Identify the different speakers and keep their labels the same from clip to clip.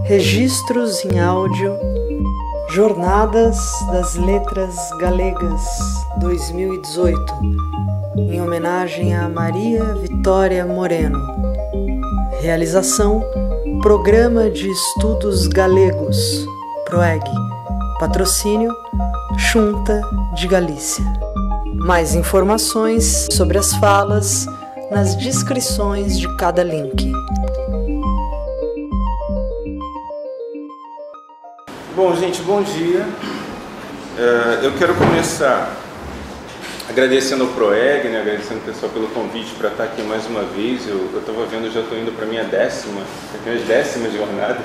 Speaker 1: Registros em áudio, Jornadas das Letras Galegas 2018, em homenagem a Maria Vitória Moreno. Realização: Programa de Estudos Galegos, PROEG. Patrocínio: Xunta de Galícia. Mais informações sobre as falas nas descrições de cada link.
Speaker 2: Bom, gente, bom dia. Eu quero começar agradecendo ao PROEG, agradecendo o pessoal pelo convite para estar aqui mais uma vez. Eu estava vendo, já estou indo para a minha décima jornada,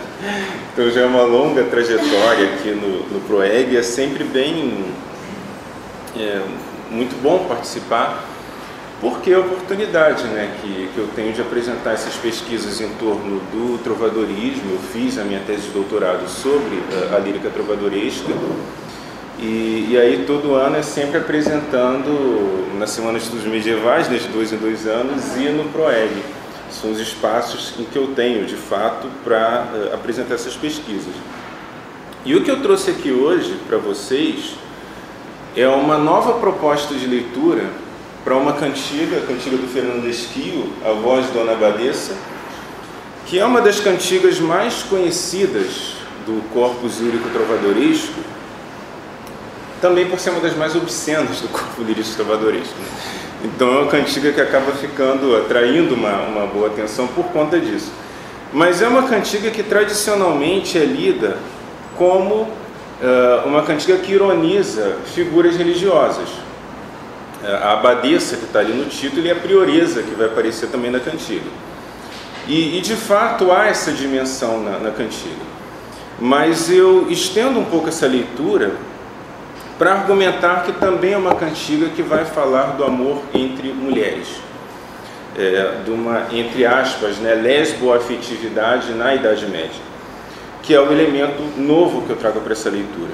Speaker 2: então já é uma longa trajetória aqui no PROEG. É sempre muito bom participar, porque é a oportunidade que eu tenho de apresentar essas pesquisas em torno do trovadorismo. Eu fiz a minha tese de doutorado sobre a lírica trovadoresca, e aí todo ano é sempre apresentando na Semana de Estudos Medievais, de 2 em 2 anos, e no PROEG. São os espaços em que eu tenho, de fato, para apresentar essas pesquisas. E o que eu trouxe aqui hoje para vocês é uma nova proposta de leitura para uma cantiga, a cantiga do Fernando Esquio, A Voz de Dona Abadessa, que é uma das cantigas mais conhecidas do corpus lírico trovadoresco, também por ser uma das mais obscenas do corpo lírico trovadoresco. Então é uma cantiga que acaba atraindo uma boa atenção por conta disso. Mas é uma cantiga que tradicionalmente é lida como uma cantiga que ironiza figuras religiosas. A abadesa que está ali no título e a prioresa que vai aparecer também na cantiga. E de fato há essa dimensão na cantiga. Mas eu estendo um pouco essa leitura para argumentar que também é uma cantiga que vai falar do amor entre mulheres. De uma, entre aspas, lesboafetividade na Idade Média, que é o elemento novo que eu trago para essa leitura.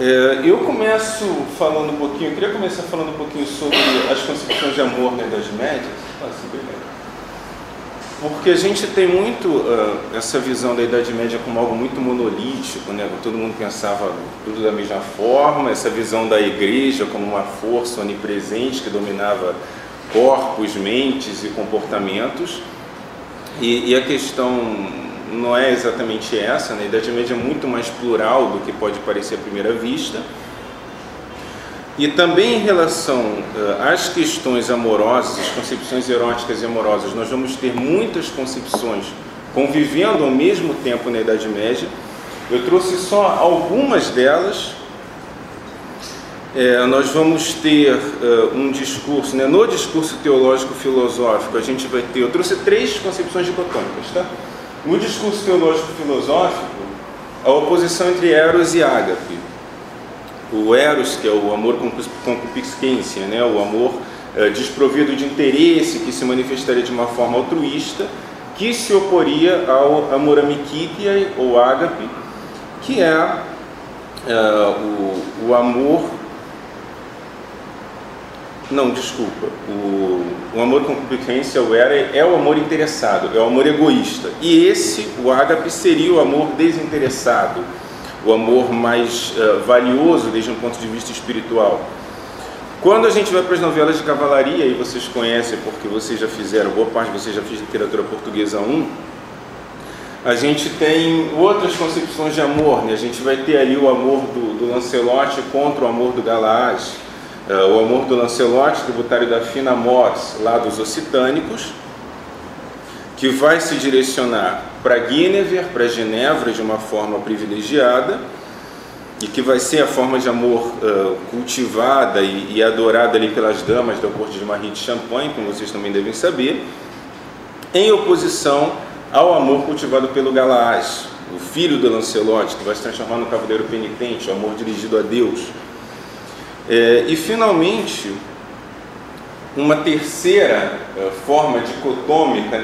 Speaker 2: Eu queria começar falando um pouquinho sobre as concepções de amor na Idade Média, porque a gente tem muito essa visão da Idade Média como algo muito monolítico, todo mundo pensava tudo da mesma forma, essa visão da igreja como uma força onipresente que dominava corpos, mentes e comportamentos, e a questão não é exatamente essa, A Idade Média é muito mais plural do que pode parecer à primeira vista. E também em relação às questões amorosas, as concepções eróticas e amorosas, nós vamos ter muitas concepções convivendo ao mesmo tempo na Idade Média. Eu trouxe só algumas delas. Nós vamos ter um discurso, no discurso teológico-filosófico, a gente vai ter, eu trouxe 3 concepções dicotômicas, tá? No discurso teológico-filosófico, a oposição entre Eros e Ágape. O Eros, que é o amor concupiscência, o amor desprovido de interesse, que se manifestaria de uma forma altruísta, que se oporia ao amor amicítia ou ágape, que é o amor... Não, desculpa. O amor concupiscência, o era, é o amor interessado, é o amor egoísta. E esse, o ágape, seria o amor desinteressado, o amor mais valioso desde um ponto de vista espiritual. Quando a gente vai para as novelas de cavalaria, e vocês conhecem porque vocês já fizeram, boa parte de vocês já fez literatura portuguesa 1, a gente tem outras concepções de amor, A gente vai ter ali o amor do Lancelote contra o amor do Galaás, o amor do Lancelote, tributário da Fina Mors, lá dos occitânicos, que vai se direcionar para Guinevere, para Genevra, de uma forma privilegiada, e que vai ser a forma de amor cultivada e adorada ali pelas damas da corte de Marie de Champagne, como vocês também devem saber, em oposição ao amor cultivado pelo Galaás, o filho do Lancelote, que vai se transformar no cavaleiro penitente, o amor dirigido a Deus. E finalmente, uma terceira forma dicotômica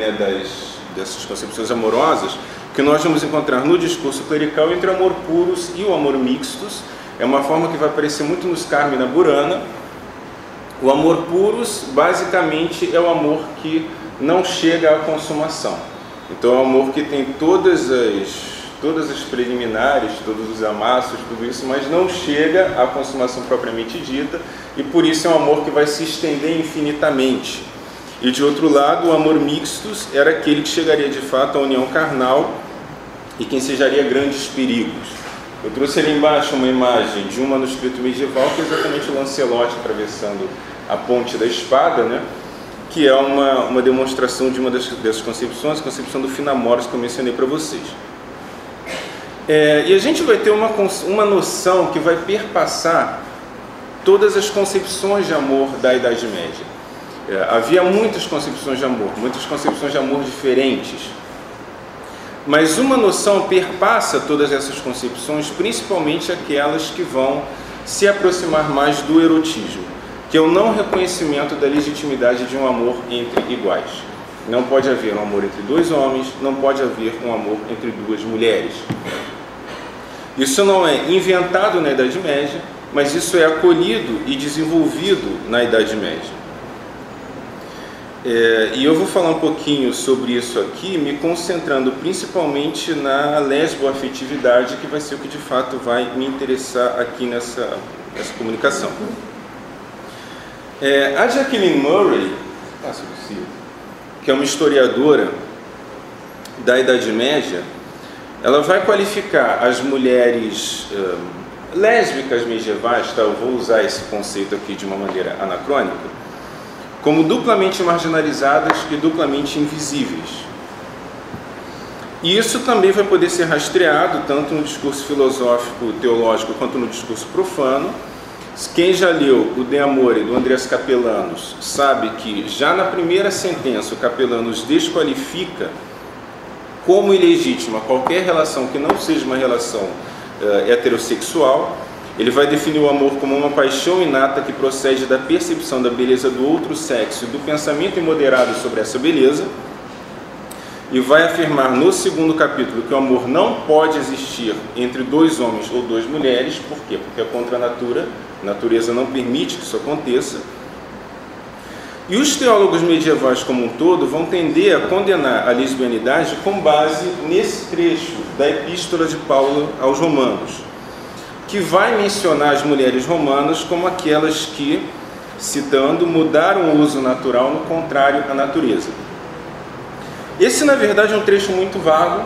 Speaker 2: dessas concepções amorosas, que nós vamos encontrar no discurso clerical entre o amor puros e o amor mixtos. É uma forma que vai aparecer muito nos Carmina Burana. O amor puros, basicamente, é o amor que não chega à consumação. Então é um amor que tem todas as preliminares, todos os amassos, tudo isso, mas não chega à consumação propriamente dita, e por isso é um amor que vai se estender infinitamente. E de outro lado, o amor mixtus era aquele que chegaria de fato à união carnal e que ensejaria grandes perigos. Eu trouxe ali embaixo uma imagem de um manuscrito medieval, que é exatamente o Lancelot atravessando a ponte da espada, né? Que é uma demonstração de uma dessas concepções, a concepção do Finamoros que eu mencionei para vocês. E a gente vai ter uma noção que vai perpassar todas as concepções de amor da Idade Média. Havia muitas concepções de amor diferentes, mas uma noção perpassa todas essas concepções, principalmente aquelas que vão se aproximar mais do erotismo, que é o não reconhecimento da legitimidade de um amor entre iguais. Não pode haver um amor entre dois homens, não pode haver um amor entre duas mulheres. Isso não é inventado na Idade Média, mas isso é acolhido e desenvolvido na Idade Média. E eu vou falar um pouquinho sobre isso aqui, me concentrando principalmente na lesboafetividade, que vai ser o que de fato vai me interessar aqui nessa comunicação. A Jacqueline Murray, que é uma historiadora da Idade Média, ela vai qualificar as mulheres lésbicas medievais, tá? Eu vou usar esse conceito aqui de uma maneira anacrônica, como duplamente marginalizadas e duplamente invisíveis. E isso também vai poder ser rastreado tanto no discurso filosófico teológico quanto no discurso profano. Quem já leu o De Amore do Andreas Capellanos sabe que já na primeira sentença o Capellanos desqualifica como ilegítima qualquer relação que não seja uma relação heterossexual. Ele vai definir o amor como uma paixão inata que procede da percepção da beleza do outro sexo e do pensamento imoderado sobre essa beleza, e vai afirmar no segundo capítulo que o amor não pode existir entre dois homens ou duas mulheres. Por quê? Porque é contra a natureza não permite que isso aconteça. E os teólogos medievais como um todo vão tender a condenar a lesbianidade com base nesse trecho da Epístola de Paulo aos Romanos, que vai mencionar as mulheres romanas como aquelas que, citando, mudaram o uso natural no contrário à natureza. Esse, na verdade, é um trecho muito vago.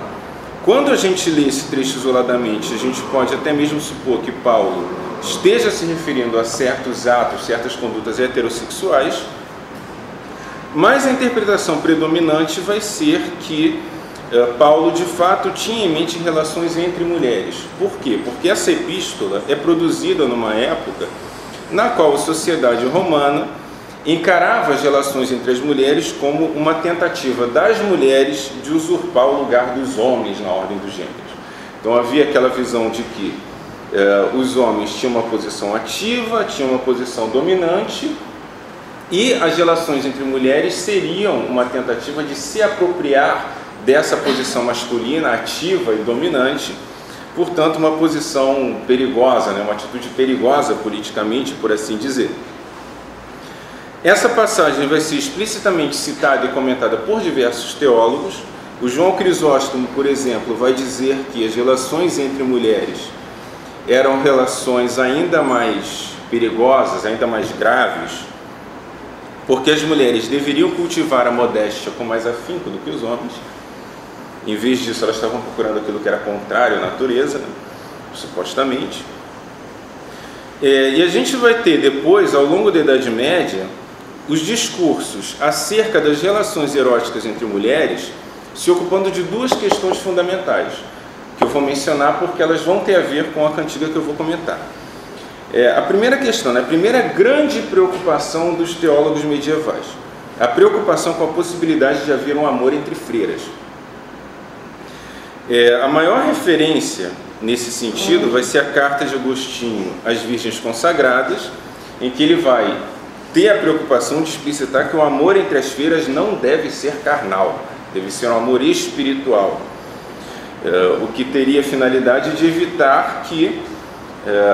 Speaker 2: Quando a gente lê esse trecho isoladamente, a gente pode até mesmo supor que Paulo esteja se referindo a certos atos, certas condutas heterossexuais, mas a interpretação predominante vai ser que Paulo, de fato, tinha em mente relações entre mulheres. Por quê? Porque essa epístola é produzida numa época na qual a sociedade romana encarava as relações entre as mulheres como uma tentativa das mulheres de usurpar o lugar dos homens na ordem dos gêneros. Então havia aquela visão de que os homens tinham uma posição ativa, tinham uma posição dominante, e as relações entre mulheres seriam uma tentativa de se apropriar dessa posição masculina, ativa e dominante, portanto uma posição perigosa, né? Uma atitude perigosa politicamente, por assim dizer. Essa passagem vai ser explicitamente citada e comentada por diversos teólogos. O João Crisóstomo, por exemplo, vai dizer que as relações entre mulheres eram relações ainda mais perigosas, ainda mais graves, porque as mulheres deveriam cultivar a modéstia com mais afinco do que os homens. Em vez disso, elas estavam procurando aquilo que era contrário à natureza, né? Supostamente. E a gente vai ter depois, ao longo da Idade Média, os discursos acerca das relações eróticas entre mulheres se ocupando de duas questões fundamentais, que eu vou mencionar porque elas vão ter a ver com a cantiga que eu vou comentar. A primeira questão, a primeira grande preocupação dos teólogos medievais, a preocupação com a possibilidade de haver um amor entre freiras. A maior referência nesse sentido vai ser a carta de Agostinho às Virgens Consagradas, em que ele vai ter a preocupação de explicitar que o amor entre as freiras não deve ser carnal, deve ser um amor espiritual, o que teria a finalidade de evitar que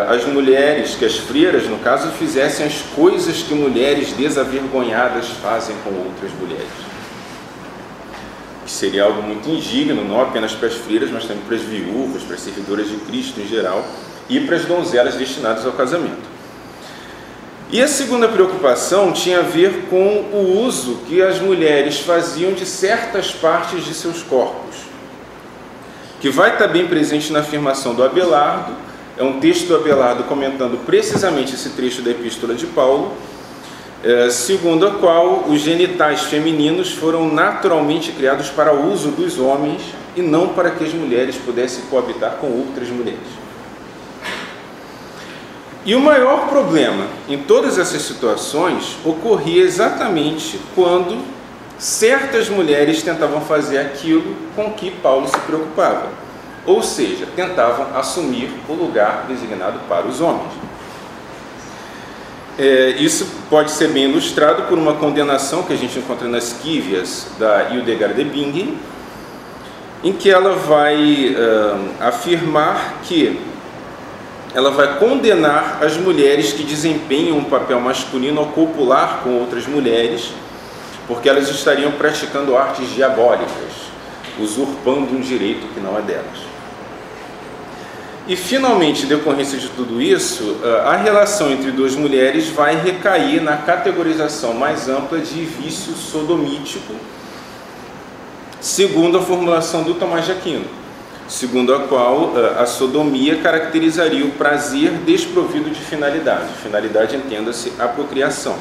Speaker 2: as mulheres, que as freiras, no caso, fizessem as coisas que mulheres desavergonhadas fazem com outras mulheres. que seria algo muito indigno, não apenas para as freiras, mas também para as viúvas, para as servidoras de Cristo em geral, e para as donzelas destinadas ao casamento. E a segunda preocupação tinha a ver com o uso que as mulheres faziam de certas partes de seus corpos, que vai estar bem presente na afirmação do Abelardo. É um texto do Abelardo comentando precisamente esse trecho da Epístola de Paulo, segundo a qual os genitais femininos foram naturalmente criados para o uso dos homens e não para que as mulheres pudessem coabitar com outras mulheres. E o maior problema em todas essas situações ocorria exatamente quando certas mulheres tentavam fazer aquilo com que Paulo se preocupava, ou seja, tentavam assumir o lugar designado para os homens. Isso pode ser bem ilustrado por uma condenação que a gente encontra nas Quívias da Hildegard de Bingen, em que ela vai afirmar que ela vai condenar as mulheres que desempenham um papel masculino ao copular com outras mulheres, porque elas estariam praticando artes diabólicas, usurpando um direito que não é delas. E, finalmente, em decorrência de tudo isso, a relação entre duas mulheres vai recair na categorização mais ampla de vício sodomítico, segundo a formulação do Tomás de Aquino, segundo a qual a sodomia caracterizaria o prazer desprovido de finalidade. Finalidade, entenda-se, a procriação,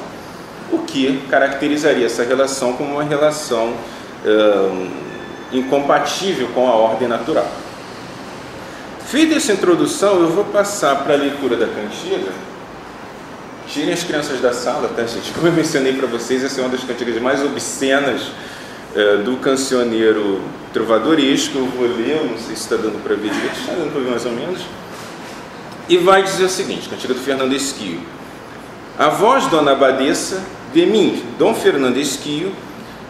Speaker 2: o que caracterizaria essa relação como uma relação incompatível com a ordem natural. Feita essa introdução, eu vou passar para a leitura da cantiga. Tirem as crianças da sala, tá, gente? Como eu mencionei para vocês, essa é uma das cantigas mais obscenas do cancioneiro trovadoresco. Eu vou ler, não sei se está dando para ver direito, está dando para ver mais ou menos. E vai dizer o seguinte, cantiga do Fernando Esquio. A vós, dona abadesa, de mim, Dom Fernando Esquio,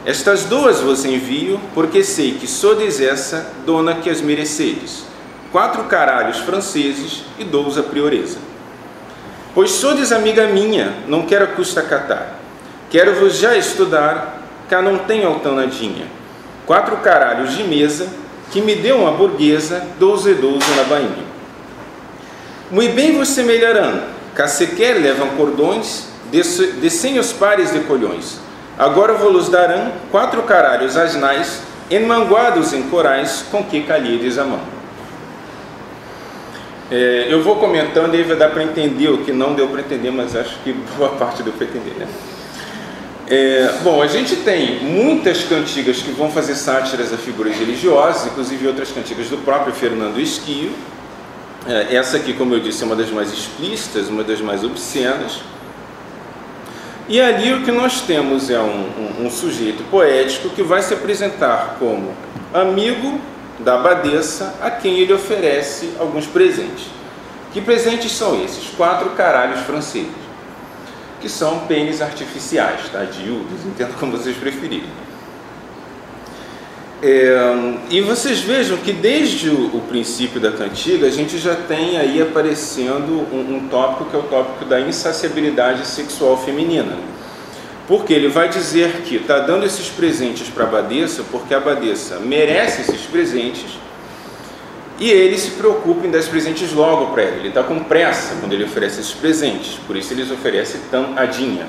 Speaker 2: estas duas vos envio, porque sei que sodes essa dona que as merecedes, 4 caralhos franceses e 12 a prioresa. Pois sodes amiga minha, não quero a custa catar, quero-vos já estudar, cá não tenho altanadinha, 4 caralhos de mesa, que me deu uma burguesa, 12 e 12 na bainha. Muito bem vos semelharão, cá sequer levam cordões, de 100 os pares de colhões, agora vos darão 4 caralhos asnais, enmanguados em corais, com que calhedes a mão. Eu vou comentando e aí vai dar para entender o que não deu para entender, mas acho que boa parte deu para entender, né? Bom, a gente tem muitas cantigas que vão fazer sátiras a figuras religiosas, inclusive outras cantigas do próprio Fernando Esquio. Essa aqui, como eu disse, é uma das mais explícitas, uma das mais obscenas. E ali o que nós temos é um sujeito poético que vai se apresentar como amigo da abadesa, a quem ele oferece alguns presentes. Que presentes são esses? 4 caralhos franceses, que são pênis artificiais, tá? Dildos, entendo como vocês preferirem. E vocês vejam que desde o princípio da cantiga a gente já tem aí aparecendo um tópico que é o tópico da insaciabilidade sexual feminina. Porque ele vai dizer que está dando esses presentes para a abadesa porque a abadesa merece esses presentes e ele se preocupa em dar esses presentes logo para ela. Ele está com pressa quando ele oferece esses presentes, por isso ele oferece tão adinha.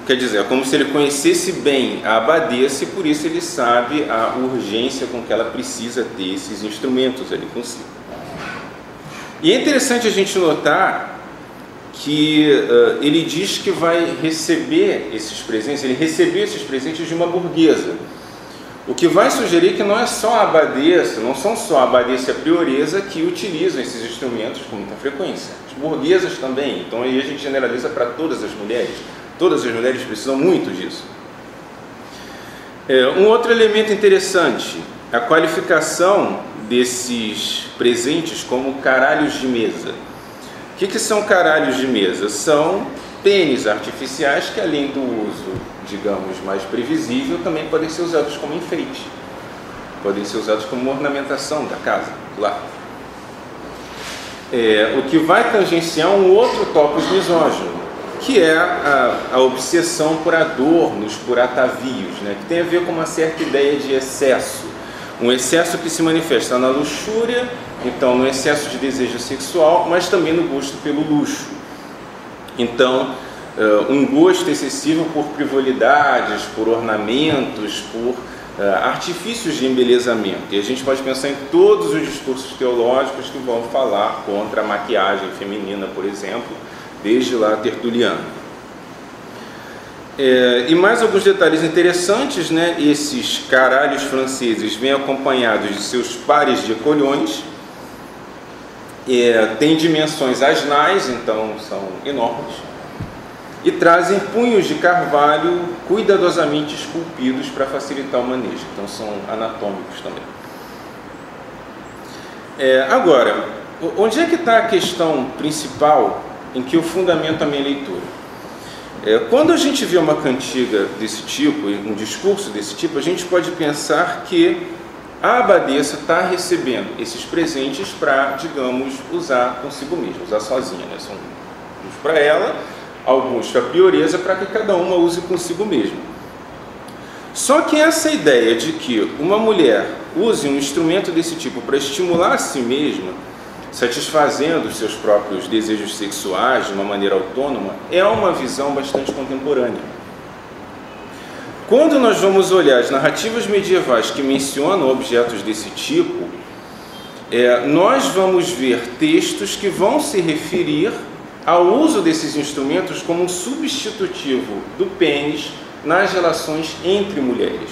Speaker 2: Quer dizer, é como se ele conhecesse bem a abadesa e por isso ele sabe a urgência com que ela precisa ter esses instrumentos ali consigo. E é interessante a gente notar que ele diz que vai receber esses presentes, ele recebeu esses presentes de uma burguesa, o que vai sugerir que não é só a abadesa, não são só a abadesa e a prioresa que utilizam esses instrumentos com muita frequência, as burguesas também, então aí a gente generaliza para todas as mulheres precisam muito disso. Um outro elemento interessante, a qualificação desses presentes como caralhos de mesa. O que são caralhos de mesa? São pênis artificiais que, além do uso, digamos, mais previsível, também podem ser usados como enfeite. Podem ser usados como ornamentação da casa, lá. O que vai tangenciar um outro tópico misógino, que é a obsessão por adornos, por atavios, né? Que tem a ver com uma certa ideia de excesso. Um excesso que se manifesta na luxúria, então no excesso de desejo sexual, mas também no gosto pelo luxo. Então, um gosto excessivo por frivolidades, por ornamentos, por artifícios de embelezamento. E a gente pode pensar em todos os discursos teológicos que vão falar contra a maquiagem feminina, por exemplo, desde lá Tertuliano. E mais alguns detalhes interessantes, né? Esses caralhos franceses vêm acompanhados de seus pares de colhões, têm dimensões asnais, então são enormes, e trazem punhos de carvalho cuidadosamente esculpidos para facilitar o manejo, então são anatômicos também. Agora, onde é que está a questão principal em que eu fundamento a minha leitura? Quando a gente vê uma cantiga desse tipo, um discurso desse tipo, a gente pode pensar que a abadesa está recebendo esses presentes para, digamos, usar consigo mesma, usar sozinha, né? São uns para ela, alguns para a prioresa, para que cada uma use consigo mesma. Só que essa ideia de que uma mulher use um instrumento desse tipo para estimular a si mesma, satisfazendo os seus próprios desejos sexuais de uma maneira autônoma, é uma visão bastante contemporânea. Quando nós vamos olhar as narrativas medievais que mencionam objetos desse tipo, nós vamos ver textos que vão se referir ao uso desses instrumentos como um substitutivo do pênis nas relações entre mulheres.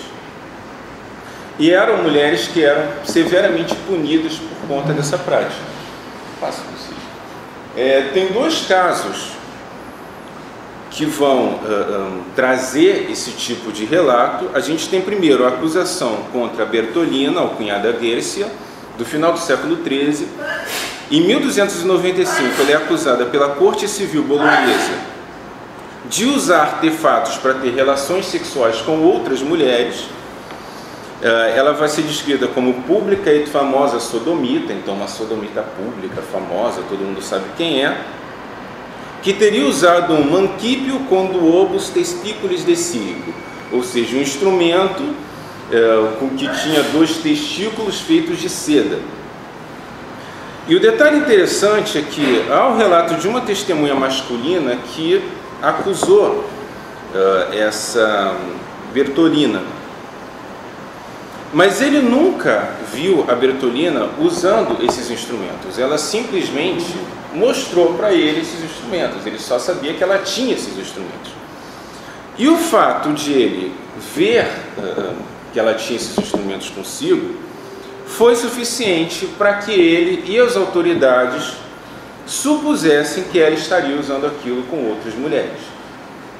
Speaker 2: E eram mulheres que eram severamente punidas por conta dessa prática. Passo por vocês. Tem dois casos que vão trazer esse tipo de relato. A gente tem primeiro a acusação contra Bertolina, alcunhada Gércia, do final do século XIII. Em 1295, ela é acusada pela corte civil bolonhesa de usar artefatos para ter relações sexuais com outras mulheres. Ela vai ser descrita como pública e famosa sodomita, então uma sodomita pública, famosa, todo mundo sabe quem é, que teria usado um mancipio con duobus testiculis de circo, ou seja, um instrumento com que tinha 2 testículos feitos de seda. E o detalhe interessante é que há o relato de uma testemunha masculina que acusou essa Bertolina, mas ele nunca viu a Bertolina usando esses instrumentos. Ela simplesmente mostrou para ele esses instrumentos. Ele só sabia que ela tinha esses instrumentos. E o fato de ele ver que ela tinha esses instrumentos consigo foi suficiente para que ele e as autoridades supusessem que ela estaria usando aquilo com outras mulheres.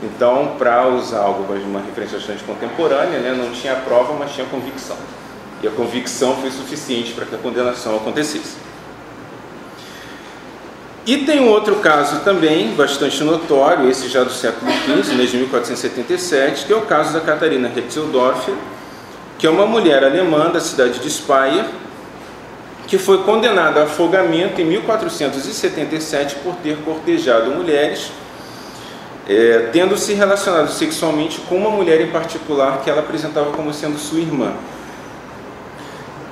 Speaker 2: Então, para usar algo de uma referência bastante contemporânea, né, não tinha prova, mas tinha convicção. E a convicção foi suficiente para que a condenação acontecesse. E tem um outro caso também, bastante notório, esse já do século XV, desde 1477, que é o caso da Catarina Hetzeldorfer, que é uma mulher alemã da cidade de Speyer, que foi condenada a afogamento em 1477 por ter cortejado mulheres, tendo se relacionado sexualmente com uma mulher em particular que ela apresentava como sendo sua irmã.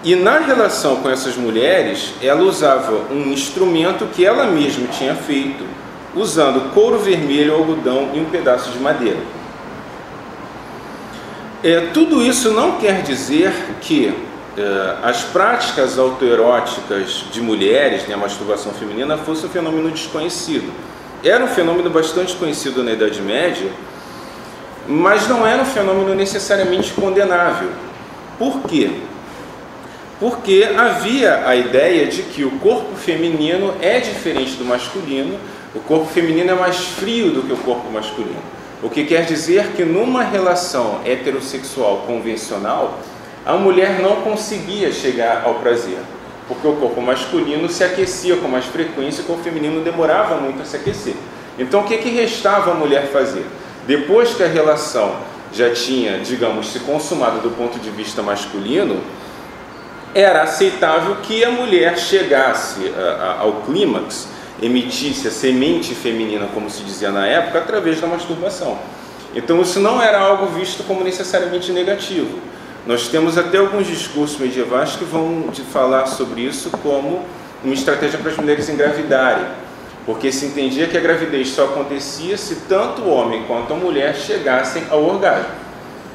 Speaker 2: E na relação com essas mulheres, ela usava um instrumento que ela mesma tinha feito, usando couro vermelho, algodão e um pedaço de madeira. Tudo isso não quer dizer que as práticas autoeróticas de mulheres, né, a masturbação feminina, fosse um fenômeno desconhecido. Era um fenômeno bastante conhecido na Idade Média, mas não era um fenômeno necessariamente condenável. Por quê? Porque havia a ideia de que o corpo feminino é diferente do masculino, o corpo feminino é mais frio do que o corpo masculino. O que quer dizer que numa relação heterossexual convencional, a mulher não conseguia chegar ao prazer, porque o corpo masculino se aquecia com mais frequência e o corpo feminino demorava muito a se aquecer. Então o que restava a mulher fazer? Depois que a relação já tinha, digamos, se consumado do ponto de vista masculino, era aceitável que a mulher chegasse ao clímax emitisse a semente feminina, como se dizia na época, através da masturbação. Então isso não era algo visto como necessariamente negativo. Nós temos até alguns discursos medievais que vão falar sobre isso como uma estratégia para as mulheres engravidarem, porque se entendia que a gravidez só acontecia se tanto o homem quanto a mulher chegassem ao orgasmo,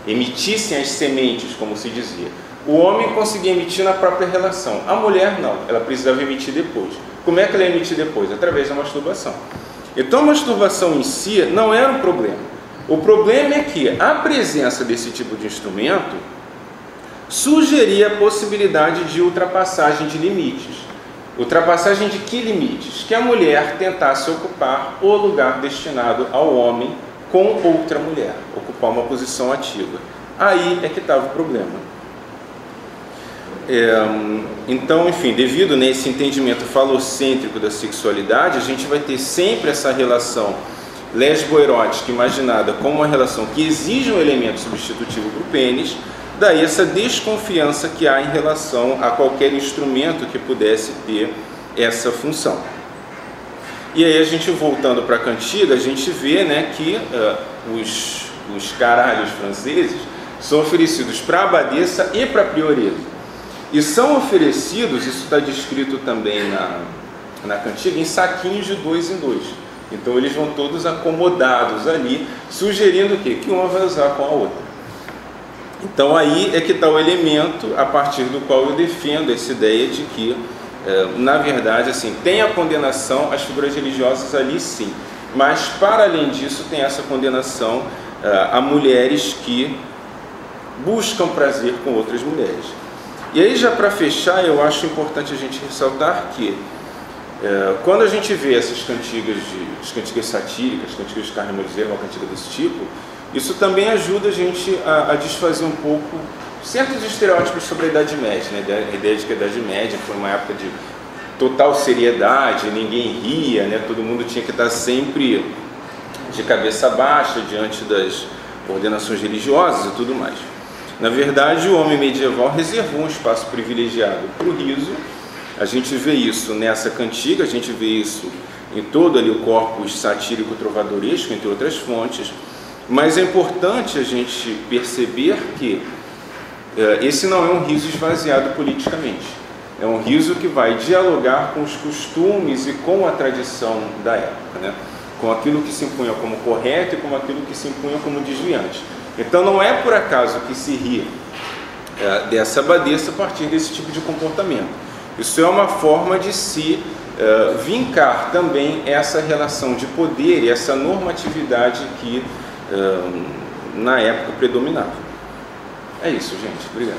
Speaker 2: emitissem as sementes, como se dizia. O homem conseguia emitir na própria relação, a mulher não, ela precisava emitir depois. Como é que ela emitia depois? Através da masturbação. Então a masturbação em si não era um problema. O problema é que a presença desse tipo de instrumento sugeria a possibilidade de ultrapassagem de limites. Ultrapassagem de que limites? Que a mulher tentasse ocupar o lugar destinado ao homem com outra mulher, ocupar uma posição ativa. Aí é que estava o problema. Então, enfim, devido nesse entendimento falocêntrico da sexualidade, a gente vai ter sempre essa relação lesboerótica imaginada como uma relação que exige um elemento substitutivo para o pênis, daí essa desconfiança que há em relação a qualquer instrumento que pudesse ter essa função. E aí a gente, voltando para a cantiga, a gente vê, né, que os caralhos franceses são oferecidos para a abadesa e para a prioresa. E são oferecidos, isso está descrito também na cantiga, em saquinhos de 2 em 2. Então eles vão todos acomodados ali, sugerindo o quê? Que uma vai usar com a outra. Então aí é que está o elemento a partir do qual eu defendo essa ideia de que, na verdade, assim, tem a condenação às figuras religiosas ali sim, mas para além disso tem essa condenação a mulheres que buscam prazer com outras mulheres. E aí, já para fechar, eu acho importante a gente ressaltar que quando a gente vê essas cantigas, as cantigas satíricas, cantigas de carnamolezeira, uma cantiga desse tipo, isso também ajuda a gente a desfazer um pouco certos estereótipos sobre a Idade Média, né? A ideia de que a Idade Média foi uma época de total seriedade, ninguém ria, né? Todo mundo tinha que estar sempre de cabeça baixa diante das ordenações religiosas e tudo mais. Na verdade, o homem medieval reservou um espaço privilegiado para o riso. A gente vê isso nessa cantiga, a gente vê isso em todo ali o corpus satírico trovadoresco, entre outras fontes, mas é importante a gente perceber que esse não é um riso esvaziado politicamente, é um riso que vai dialogar com os costumes e com a tradição da época, né? Com aquilo que se impunha como correto e com aquilo que se impunha como desviante. Então não é por acaso que se ri dessa abadesa a partir desse tipo de comportamento. Isso é uma forma de se vincar também essa relação de poder e essa normatividade que na época predominava. É isso, gente. Obrigado.